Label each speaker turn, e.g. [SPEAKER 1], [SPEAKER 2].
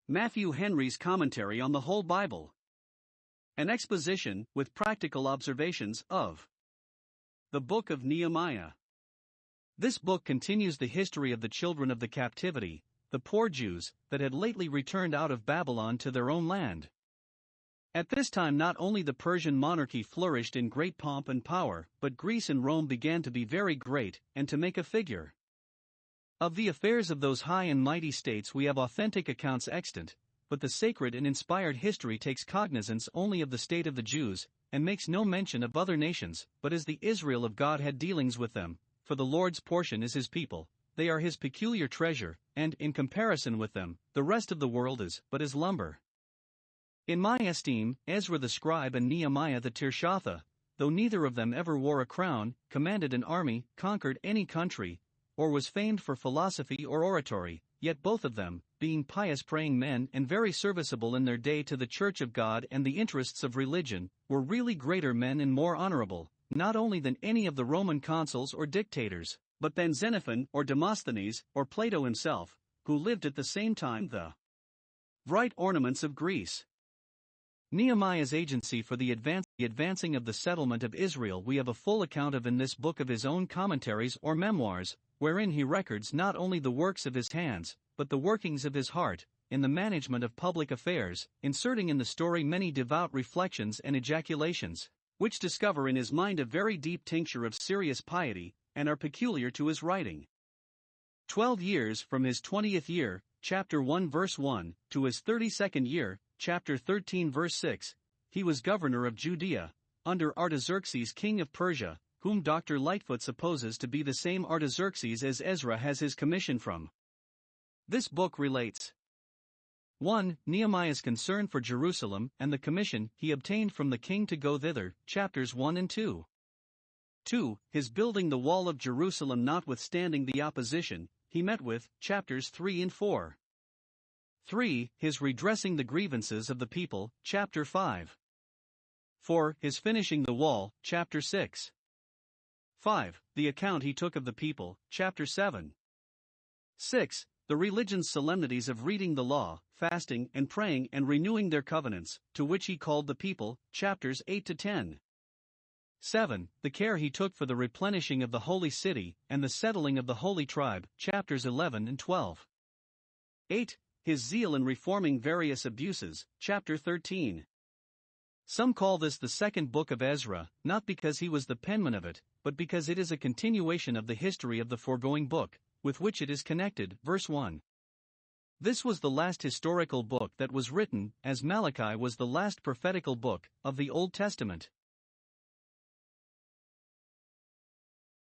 [SPEAKER 1] Matthew Henry's Commentary on the Whole Bible. An exposition, with practical observations, of the Book of Nehemiah. This book continues the history of the children of the captivity, the poor Jews, that had lately returned out of Babylon to their own land. At this time not only the Persian monarchy flourished in great pomp and power, but Greece and Rome began to be very great, and to make a figure. Of the affairs of those high and mighty states we have authentic accounts extant, but the sacred and inspired history takes cognizance only of the state of the Jews, and makes no mention of other nations, but as the Israel of God had dealings with them, for the Lord's portion is his people, they are his peculiar treasure, and, in comparison with them, the rest of the world is but as lumber. In my esteem, Ezra the scribe and Nehemiah the Tirshatha, though neither of them ever wore a crown, commanded an army, conquered any country, or was famed for philosophy or oratory, yet both of them, being pious praying men and very serviceable in their day to the Church of God and the interests of religion, were really greater men and more honorable, not only than any of the Roman consuls or dictators, but than Xenophon or Demosthenes or Plato himself, who lived at the same time the bright ornaments of Greece. Nehemiah's agency for the advancing of the settlement of Israel we have a full account of in this book of his own commentaries or memoirs, wherein he records not only the works of his hands, but the workings of his heart, in the management of public affairs, inserting in the story many devout reflections and ejaculations, which discover in his mind a very deep tincture of serious piety, and are peculiar to his writing. 12 years from his 20th year, chapter 1 verse 1, to his 32nd year, chapter 13 verse 6, he was governor of Judea, under Artaxerxes king of Persia, whom Dr. Lightfoot supposes to be the same Artaxerxes as Ezra has his commission from. This book relates 1. Nehemiah's concern for Jerusalem and the commission he obtained from the king to go thither, chapters 1 and 2. 2. His building the wall of Jerusalem notwithstanding the opposition he met with, chapters 3 and 4. 3. His redressing the grievances of the people, chapter 5. 4. His finishing the wall, chapter 6. 5. The account he took of the people, chapter 7. 6. The religion's solemnities of reading the law, fasting and praying and renewing their covenants, to which he called the people, chapters 8 to 10. 7. The care he took for the replenishing of the holy city and the settling of the holy tribe, chapters 11 and 12. 8. His zeal in reforming various abuses, chapter 13. Some call this the second book of Ezra, not because he was the penman of it, but because it is a continuation of the history of the foregoing book, with which it is connected, verse 1. This was the last historical book that was written, as Malachi was the last prophetical book, of the Old Testament.